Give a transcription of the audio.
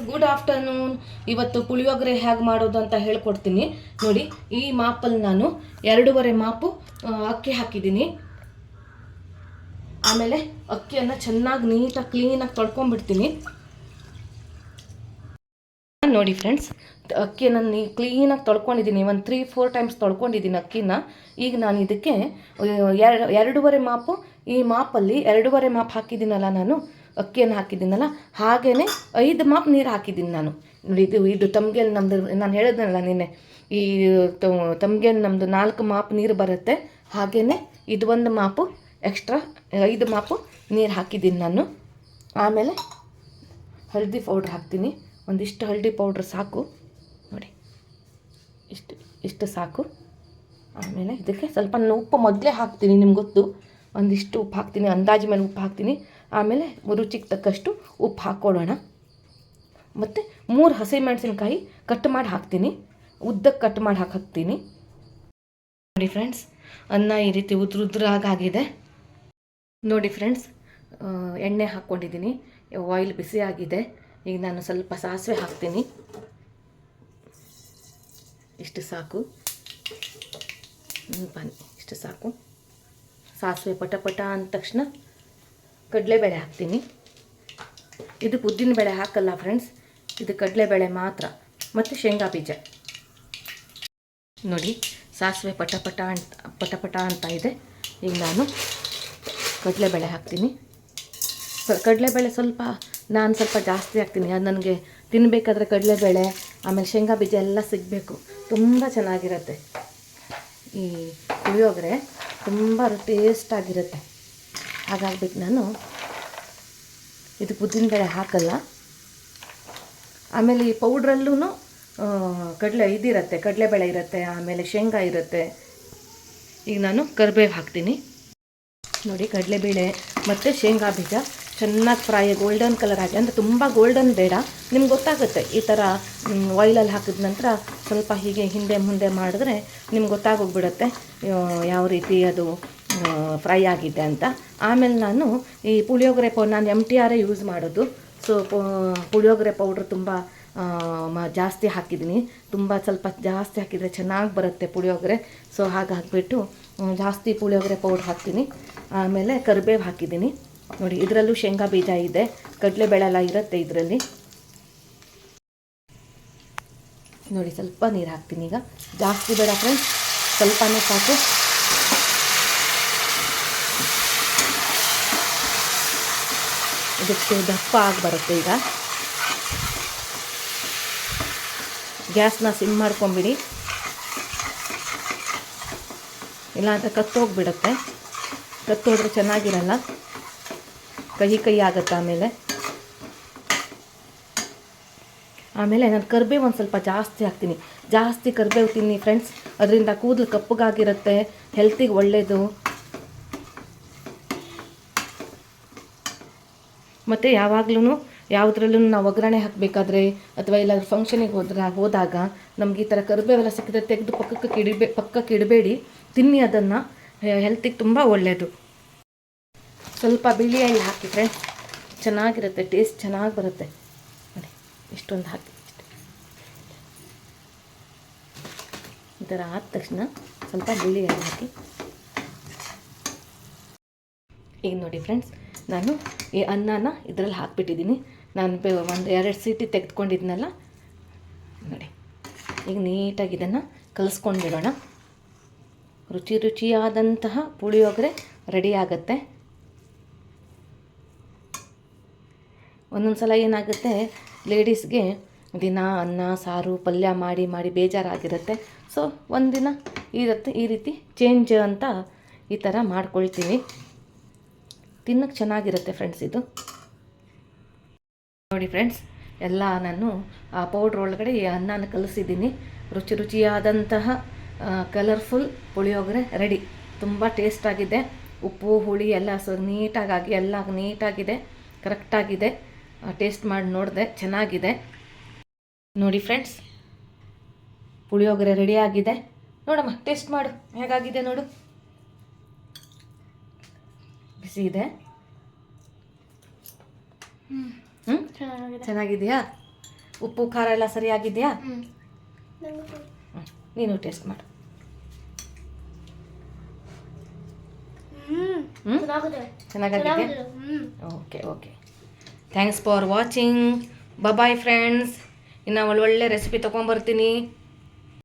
Good afternoon. ಇವತ್ತು ಪುಳಿಯೋಗರೆ ಹೇಗೆ ಮಾಡೋದು ಅಂತ ಹೇಳ್ಕೊಡ್ತೀನಿ ನೋಡಿ. ಈ ಮಾಪಲ್ಲಿ ನಾನು 2.5 ಮಾಪು ಅಕ್ಕಿ ಹಾಕಿದ್ದೀನಿ. ಆಮೇಲೆ ಅಕ್ಕಿಯನ್ನು ಚೆನ್ನಾಗಿ ನೀಟಾಗಿ ಕ್ಲೀನಾಗಿ ತೊಳ್ಕೊಂಡ್ಬಿಡ್ತೀನಿ ನೋಡಿ ಫ್ರೆಂಡ್ಸ್. ಅಕ್ಕಿಯನ್ನು ಕ್ಲೀನಾಗಿ ತೊಳ್ಕೊಂಡಿದ್ದೀನಿ, ಒಂದು 3-4 ಟೈಮ್ಸ್ ತೊಳ್ಕೊಂಡಿದ್ದೀನಿ ಅಕ್ಕಿನ. ಈಗ ನಾನು ಇದಕ್ಕೆ 2.5 ಮಾಪು, ಈ ಮಾಪಲ್ಲಿ 2.5 ಮಾಪ್ ಹಾಕಿದ್ದೀನಲ್ಲ ನಾನು, ಅಕ್ಕಿಯನ್ನು ಹಾಕಿದ್ದೀನಲ್ಲ, ಹಾಗೆಯೇ 5 ಮಾಪ್ ನೀರು ಹಾಕಿದ್ದೀನಿ ನಾನು ನೋಡಿ. ಇದು ತಮ್ಗೆಲ್ ನಮ್ಮದು ನಾನು ಹೇಳಿದ್ನಲ್ಲ ನಿನ್ನೆ, ಈ ತಮ್ಗೆಲ್ ನಮ್ಮದು 4 ಮಾಪ್ ನೀರು ಬರುತ್ತೆ. ಹಾಗೆಯೇ ಇದು 1 ಮಾಪು ಎಕ್ಸ್ಟ್ರಾ 5 ಮಾಪು ನೀರು ಹಾಕಿದ್ದೀನಿ ನಾನು. ಆಮೇಲೆ ಹಳದಿ ಪೌಡ್ರ್ ಹಾಕ್ತೀನಿ, ಒಂದಿಷ್ಟು ಹಳದಿ ಪೌಡ್ರ್ ಸಾಕು ನೋಡಿ, ಇಷ್ಟು ಸಾಕು. ಆಮೇಲೆ ಇದಕ್ಕೆ ಸ್ವಲ್ಪ ಉಪ್ಪು ಮೊದಲೇ ಹಾಕ್ತೀನಿ, ನಿಮ್ಗೆ ಗೊತ್ತು, ಒಂದಿಷ್ಟು ಉಪ್ಪು ಹಾಕ್ತೀನಿ, ಅಂದಾಜು ಮೇಲೆ ಉಪ್ಪು ಹಾಕ್ತೀನಿ. ಆಮೇಲೆ ರುಚಿಗೆ ತಕ್ಕಷ್ಟು ಉಪ್ಪು ಹಾಕ್ಕೊಳ್ಳೋಣ. ಮತ್ತು 3 ಹಸಿಮೆಣಸಿನ್ಕಾಯಿ ಕಟ್ ಮಾಡಿ ಹಾಕ್ತೀನಿ, ಉದ್ದಕ್ಕೆ ಕಟ್ ಮಾಡಿ ಹಾಕ್ತೀನಿ ನೋಡಿ ಫ್ರೆಂಡ್ಸ್. ಅನ್ನ ಈ ರೀತಿ ಉದ್ರಾಗಾಗಿದೆ ನೋಡಿ ಫ್ರೆಂಡ್ಸ್. ಎಣ್ಣೆ ಹಾಕ್ಕೊಂಡಿದ್ದೀನಿ, ಆಯಿಲ್ ಬಿಸಿ ಆಗಿದೆ. ಈಗ ನಾನು ಸ್ವಲ್ಪ ಸಾಸಿವೆ ಹಾಕ್ತೀನಿ, ಇಷ್ಟು ಸಾಕು, ಇಷ್ಟು ಸಾಕು. ಸಾಸಿವೆ ಪಟ ಅಂದ ತಕ್ಷಣ ಕಡಲೆಬೇಳೆ ಹಾಕ್ತೀನಿ. ಇದಕ್ಕೆ ಉದ್ದಿನಬೇಳೆ ಹಾಕಲ್ಲ ಫ್ರೆಂಡ್ಸ್, ಇದು ಕಡಲೆಬೇಳೆ ಮಾತ್ರ, ಮತ್ತು ಶೇಂಗಾ ಬೀಜ ನೋಡಿ. ಸಾಸಿವೆ ಪಟ ಅಂತ ಇದೆ. ಈಗ ನಾನು ಕಡಲೆಬೇಳೆ ಹಾಕ್ತೀನಿ. ಕಡಲೆಬೇಳೆ ನಾನು ಸ್ವಲ್ಪ ಜಾಸ್ತಿ ಹಾಕ್ತೀನಿ, ಅದು ನನಗೆ ತಿನ್ನಬೇಕಾದ್ರೆ ಕಡಲೆಬೇಳೆ ಆಮೇಲೆ ಶೇಂಗಾ ಬೀಜ ಎಲ್ಲ ಸಿಗಬೇಕು, ತುಂಬ ಚೆನ್ನಾಗಿರುತ್ತೆ. ಈ ಪುಳಿಯೋಗರೆ ತುಂಬ ಟೇಸ್ಟಾಗಿರುತ್ತೆ. ಹಾಗಾಗ್ಬಿಟ್ಟು ನಾನು ಇದಕ್ಕೆ ಉದ್ದಿನಬೇಳೆ ಹಾಕಲ್ಲ. ಆಮೇಲೆ ಈ ಪೌಡ್ರಲ್ಲೂ ಕಡಲೆಬೇಳೆ ಇರುತ್ತೆ, ಆಮೇಲೆ ಶೇಂಗಾ ಇರುತ್ತೆ. ಈಗ ನಾನು ಕರಿಬೇವು ಹಾಕ್ತೀನಿ ನೋಡಿ. ಕಡಲೆಬೇಳೆ ಮತ್ತು ಶೇಂಗಾ ಬೀಜ ಚೆನ್ನಾಗಿ ಫ್ರೈ, ಗೋಲ್ಡನ್ ಕಲರ್ ಆಗಿ, ಅಂದರೆ ತುಂಬ ಗೋಲ್ಡನ್ ಬೇಡ, ನಿಮ್ಗೆ ಗೊತ್ತಾಗುತ್ತೆ. ಈ ಥರ ಆಯಿಲಲ್ಲಿ ಹಾಕಿದ ನಂತರ ಸ್ವಲ್ಪ ಹೀಗೆ ಹಿಂದೆ ಮುಂದೆ ಮಾಡಿದ್ರೆ ನಿಮ್ಗೆ ಗೊತ್ತಾಗೋಗ್ಬಿಡುತ್ತೆ ಯಾವ ರೀತಿ ಅದು ಫ್ರೈ ಆಗಿದೆ ಅಂತ. ಆಮೇಲೆ ನಾನು ಈ ಪುಳಿಯೋಗರೆ ನಾನು MTR ಯೂಸ್ ಮಾಡೋದು. ಸೊ ಪುಳಿಯೋಗರೆ ಪೌಡ್ರ್ ತುಂಬ ಜಾಸ್ತಿ ಹಾಕಿದ್ದೀನಿ, ಸ್ವಲ್ಪ ಜಾಸ್ತಿ ಹಾಕಿದರೆ ಚೆನ್ನಾಗಿ ಬರುತ್ತೆ ಪುಳಿಯೋಗರೆ. ಸೊ ಹಾಗಾಗಿಬಿಟ್ಟು ಜಾಸ್ತಿ ಪುಳಿಯೋಗರೆ ಪೌಡ್ರ್ ಹಾಕ್ತೀನಿ. ಆಮೇಲೆ ಕರಿಬೇವು ಹಾಕಿದ್ದೀನಿ ನೋಡಿ. ಇದರಲ್ಲೂ ಶೇಂಗಾ ಬೀಜ ಇದೆ, ಕಡಲೆಬೇಳೆ ಎಲ್ಲ ಇರುತ್ತೆ ಇದರಲ್ಲಿ ನೋಡಿ. ಸ್ವಲ್ಪ ನೀರು ಹಾಕ್ತೀನಿ, ಈಗ ಜಾಸ್ತಿ ಬೇಡ ಫ್ರೆಂಡ್ಸ್, ಸ್ವಲ್ಪನೇ ಸಾಕು. ಇದಕ್ಕೆ ದಪ್ಪ ಆಗಿ ಬರುತ್ತೆ. ಈಗ ಗ್ಯಾಸ್ನ ಸಿಮ್ ಮಾಡ್ಕೊಂಬಿಡಿ, ಇಲ್ಲಾಂದರೆ ಕತ್ತೋಗ್ಬಿಡುತ್ತೆ. ಕತ್ತೋದ್ರೆ ಚೆನ್ನಾಗಿರಲ್ಲ, ಕಹಿ ಆಗುತ್ತೆ. ಆಮೇಲೆ ನಾನು ಕರಿಬೇವು ಒಂದು ಸ್ವಲ್ಪ ಜಾಸ್ತಿ ಹಾಕ್ತೀನಿ. ಜಾಸ್ತಿ ಕರಿಬೇವು ತಿನ್ನಿ ಫ್ರೆಂಡ್ಸ್, ಅದರಿಂದ ಕೂದಲು ಕಪ್ಪಗಾಗಿರುತ್ತೆ, ಹೆಲ್ತಿಗೆ ಒಳ್ಳೆಯದು. ಮತ್ತು ಯಾವುದ್ರಲ್ಲೂ ನಾವು ಒಗ್ಗರಣೆ ಹಾಕಬೇಕಾದ್ರೆ ಅಥವಾ ಎಲ್ಲಾದ್ರೂ ಫಂಕ್ಷನಿಗೆ ಹೋದಾಗ ನಮ್ಗೆ ಈ ಥರ ಕರಿಬೇವೆಲ್ಲ ಸಿಕ್ಕಿದ್ರೆ ತೆಗೆದು ಪಕ್ಕಕ್ಕೆ ಇಡಬೇಡಿ, ತಿನ್ನಿ, ಅದನ್ನು ಹೆಲ್ತಿಗೆ ತುಂಬ ಒಳ್ಳೆಯದು. ಸ್ವಲ್ಪ ಬಿಳಿ ಎಳ್ಳು ಹಾಕಿ ಫ್ರೆಂಡ್ಸ್, ಚೆನ್ನಾಗಿರುತ್ತೆ, ಟೇಸ್ಟ್ ಚೆನ್ನಾಗಿ ಬರುತ್ತೆ ನೋಡಿ. ಇಷ್ಟೊಂದು ಹಾಕಿ ಈ ಥರ ಆದ ತಕ್ಷಣ ಸ್ವಲ್ಪ ಬಿಳಿ ಎಳ್ಳು ಹಾಕಿ. ಈಗ ನೋಡಿ ಫ್ರೆಂಡ್ಸ್, ನಾನು ಈ ಅನ್ನನ ಇದರಲ್ಲಿ ಹಾಕ್ಬಿಟ್ಟಿದ್ದೀನಿ. ನಾನು 1-2 ಸೀಟಿ ತೆಗೆದುಕೊಂಡಿದ್ನಲ್ಲ ನೋಡಿ. ಈಗ ನೀಟಾಗಿ ಇದನ್ನು ಕಲಿಸ್ಕೊಂಡ್ಬಿಡೋಣ. ರುಚಿಯಾದಂತಹ ಪುಳಿಯೋಗರೆ ರೆಡಿ ಆಗುತ್ತೆ. ಒಂದೊಂದು ಸಲ ಏನಾಗುತ್ತೆ, ಲೇಡೀಸ್ಗೆ ದಿನ ಅನ್ನ ಸಾರು ಪಲ್ಯ ಮಾಡಿ ಬೇಜಾರಾಗಿರುತ್ತೆ. ಸೊ ಒಂದಿನ ಈ ರೀತಿ ಚೇಂಜ್ ಅಂತ ಈ ಥರ ಮಾಡ್ಕೊಳ್ತೀನಿ, ತಿನ್ನೋಕ್ಕೆ ಚೆನ್ನಾಗಿರುತ್ತೆ ಫ್ರೆಂಡ್ಸ್. ಇದು ನೋಡಿ ಫ್ರೆಂಡ್ಸ್, ಎಲ್ಲ ನಾನು ಆ ಪೌಡ್ರ್ ಒಳಗಡೆ ಈ ಅನ್ನನ ಕಲಿಸಿದ್ದೀನಿ. ರುಚಿಯಾದಂತಹ ಕಲರ್ಫುಲ್ ಪುಳಿಯೋಗರೆ ರೆಡಿ. ತುಂಬ ಟೇಸ್ಟಾಗಿದೆ. ಉಪ್ಪು ಹುಳಿ ಎಲ್ಲ ನೀಟಾಗಿ ಎಲ್ಲ ನೀಟಾಗಿದೆ, ಕರೆಕ್ಟಾಗಿದೆ. ಟೇಸ್ಟ್ ಮಾಡಿ ನೋಡಿದೆ, ಚೆನ್ನಾಗಿದೆ ನೋಡಿ ಫ್ರೆಂಡ್ಸ್. ಪುಳಿಯೋಗರೆ ರೆಡಿಯಾಗಿದೆ. ನೋಡಮ್ಮ, ಟೇಸ್ಟ್ ಮಾಡು, ಹೇಗಾಗಿದೆ ನೋಡು. ಬಿಸಿ ಇದೆ. ಚೆನ್ನಾಗಿದೆಯಾ? ಉಪ್ಪು ಖಾರ ಎಲ್ಲ ಸರಿಯಾಗಿದೆಯಾ? ಹ್ಞೂ ನೀನು ಟೇಸ್ಟ್ ಮಾಡು. ಚೆನ್ನಾಗಿದೆ. Okay okay, thanks for watching. Bye friends. ಇನ್ನು ಒಳ್ಳೊಳ್ಳೆ ರೆಸಿಪಿ ತೊಗೊಂಬರ್ತೀನಿ.